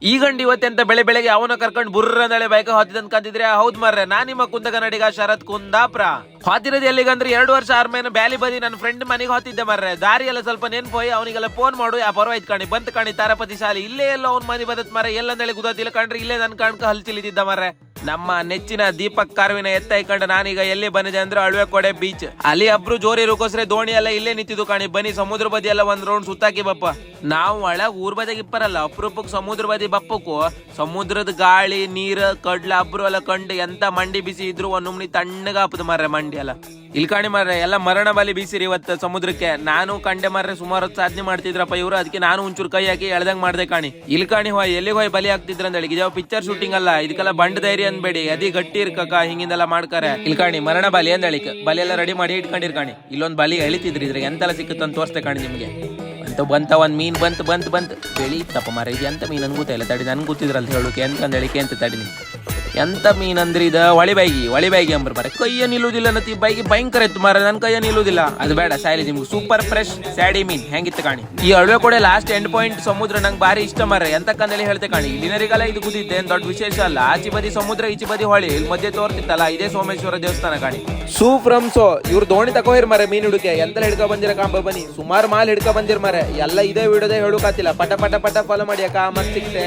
ಈ ಗಂಡು ಇವತ್ತೆಂತ ಬೆಳಗ್ಗೆ ಅವನ ಕರ್ಕೊಂಡು ಬುರ್ರ ಅಂದಳೆ ಬೈಕ್ ಹೊತ್ತಿದಂತ ಕಂತಿದ್ರೆ ಹೌದ್ ಮರ್ರೆ ನಾ ನಿಮ್ಮ ಕುಂದ ಕನ್ನಡಿಗ ಶರತ್ ಕುಂದಾಪ್ರ ಹೊತ್ತಿರೋದು ಎಲ್ಲಿಗಂದ್ರೆ 2 ವರ್ಷ ಆರ್ಮೇನ ಬ್ಯಾಲಿ ಬದಿ ನನ್ನ ಫ್ರೆಂಡ್ ಮನೆಗೆ ಹೊತ್ತಿದ್ದೆ ಮರ್ರೆ ದಾರಿ ಎಲ್ಲ ಸ್ವಲ್ಪ ನೆನ್ಪು ಹೋಗಿ ಅವನಿಗೆಲ್ಲ ಫೋನ್ ಮಾಡು ಯಾ ಪರವಾಯ್ತು ಕಾಣಿ ಬಂತ ಕಾಣಿ ತಾರಪತಿ ಶಾಲೆ ಇಲ್ಲೇ ಎಲ್ಲ ಅವ್ನ ಮನೆ ಬದತ್ ಮರ ಎಲ್ಲಂದೇಳಿ ಗುದಾತಿಲ್ಲ ಕಂಡ್ರೆ ಇಲ್ಲೇ ನನ್ ಕಣ್ಕ ಹಲ್ಚಿಲಿದ್ದ ಮರ್ರೆ ನಮ್ಮ ನೆಚ್ಚಿನ ದೀಪಕ್ ಕಾರ್ವಿನ ಎತ್ತ ಇಕೊಂಡು ನಾನೀಗ ಎಲ್ಲಿ ಬಂದಿದೆ ಅಂದ್ರೆ ಅಳ್ವೆ ಕೊಡೆ ಬೀಚ್ ಅಲ್ಲಿ ಅಬ್ರು ಜೋರಿ ರುಕೋಸ್ರೆ ದೋಣಿ ಎಲ್ಲ ಇಲ್ಲೇ ನಿಂತಿದ್ದು ಕಾಣಿ ಬನ್ನಿ ಸಮುದ್ರ ಬದಿ ಎಲ್ಲ ಒಂದ್ ರೌಂಡ್ ಸುತ್ತಾಕಿ ಬಪ್ಪ ನಾವು ಒಳಗ್ ಊರ್ ಬದಿಗೆ ಇಪ್ಪರಲ್ಲ ಅಪರೂಪಕ್ಕೆ ಸಮುದ್ರ ಬದಿ ಬಪ್ಪಕ್ಕೂ ಸಮುದ್ರದ ಗಾಳಿ ನೀರ್ ಕಡ್ಲ ಅಬ್ರು ಎಲ್ಲ ಕಂಡು ಎಂತ ಮಂಡಿ ಬಿಸಿ ಇದ್ರು ಒಂದ್ ನುಮ್ನಿ ತಣ್ಣಗ ಹಾಪದ ಮರ್ರೆ ಮಂಡಿ ಎಲ್ಲ ಇಲ್ಲಿ ಕಾಣಿ ಮರ್ರೆ ಎಲ್ಲ ಮರಣ ಬಲಿ ಬೀಸಿರಿ ಇವತ್ತು ಸಮುದ್ರಕ್ಕೆ ನಾನು ಕಂಡೆ ಮರ್ರೆ ಸುಮಾರು ಸಾಧನೆ ಮಾಡ್ತಿದ್ರಪ್ಪ ಇವ್ರು ಅದಕ್ಕೆ ನಾನು ಒಂಚೂರು ಕೈ ಹಾಕಿ ಎಳ್ದಂಗ್ ಮಾಡ್ದೆ ಕಾಣಿ ಇಲ್ಲಿ ಕಾಣಿ ಹೋಯ್ ಎಲ್ಲಿಗೆ ಹೋಯ್ ಬಲಿ ಆಗ್ತಿದ್ರ ಅಂತ ಹೇಳಿ ಇದಾವ ಪಿಕ್ಚರ್ ಶೂಟಿಂಗ್ ಅಲ್ಲ ಇದಕ್ಕೆಲ್ಲ ಬಂಡ್ ಧೈರ್ಯ ಅನ್ಬೇಡಿ ಅದಿ ಗಟ್ಟಿ ಇರ್ಕಕ್ಕ ಹಿಂಗಿಂದೆಲ್ಲ ಮಾಡ್ತಾರೆ ಇಲ್ಲಿ ಕಾಣಿ ಮರಣ ಬಲಿ ಅಂದ ಹೇಳಿಕ ಬಲಿ ಎಲ್ಲ ರೆಡಿ ಮಾಡಿ ಇಟ್ಕೊಂಡಿರ್ ಕಾಣಿ ಇಲ್ಲೊಂದ್ ಬಲಿ ಎಳಿತಿದ್ರಿ ಇದ್ರೆ ಎಂತೆಲ್ಲ ಸಿಕ್ಕುತ್ತಂತ ತೋರಿಸ್ತೆ ಕಾಣಿ ನಿಮ್ಗೆ ಅಂತ ಬಂತ ಒಂದ್ ಮೀನ್ ಬಂತ್ ಬೆಳೀತಪ್ಪ ಮರ ಇದು ಎಂತ ಮೀನ್ ನನ್ ಗೊತ್ತಿಲ್ಲ ತಡಿ ನನ್ ಗೊತ್ತಿದ್ರಲ್ಲ ಹೇಳುಕೆ ಎಂತ ಅಂದ ಹೇಳಿಕೆ ಅಂತ ತಡಿ ಎಂತ ಮೀನ್ ಅಂದ್ರೆ ಇದ ಒಳಿ ಬೈಗಿ ಅಂಬ್ರ ಮರ ಕೈಯ ನಿಲ್ಲುದಿಲ್ಲ ನತಿ ಬೈಗಿ ಭಯಂಕರ ಇತ್ತು ಮರ ನನ್ ಕೈಯ ನಿಲ್ಲುದಿಲ್ಲ ಅದು ಬೇಡ ಸಾಯ್ಲಿ ನಿಮ್ಗೆ ಸೂಪರ್ ಫ್ರೆಶ್ ಸ್ಯಾಡಿ ಮೀನ್ ಹೆಂಗಿತ್ತು ಕಾಣಿ ಈ ಅಳ್ವೆ ಕೊಡೆ ಲಾಸ್ಟ್ ಎಂಡ್ ಪಾಯಿಂಟ್ ಸಮುದ್ರ ನಂಗೆ ಬಾರಿ ಇಷ್ಟ ಮರ ಎಂತಕ್ಕಂದೇಳಿ ಹೇಳ್ತೆ ಕಾಣಿ ಇಲ್ಲಿನರಿಗೆಲ್ಲ ಇದು ಗುದಿದ್ದೆ ಏನ್ ದೊಡ್ಡ ವಿಶೇಷ ಅಲ್ಲ ಆಚೆ ಬದಿ ಸಮುದ್ರ ಈಚೆ ಬದಿ ಹೊಳಿ ಇಲ್ಲಿ ಮಧ್ಯೆ ತೋರ್ತಿತ್ತಲ್ಲ ಇದೇ ಸೋಮೇಶ್ವರ ದೇವಸ್ಥಾನ ಕಾಣಿ ಫ್ರಮ್ ಸೋ ಇವ್ರು ದೋಣಿ ತಕೋಹಿರ್ ಮರ ಮೀನ್ ಹಿಡುಕೆ ಎಂತ ಹಿಡ್ಕೊ ಬಂದಿರ ಕಾಂಬ ಬನ್ನಿ ಸುಮಾರು ಮಾಲ್ ಹಿಡ್ಕೊ ಬಂದಿರ್ ಮರ ಎಲ್ಲ ಇದೇ ವಿಡಿಯೋದೇ ಹೇಳುಕಾತಿಲ್ಲ ಪಟ ಫಾಲೋ ಮಾಡಿ ಅಕ್ಕ ಮತ್ ಸಿಗ್ತೆ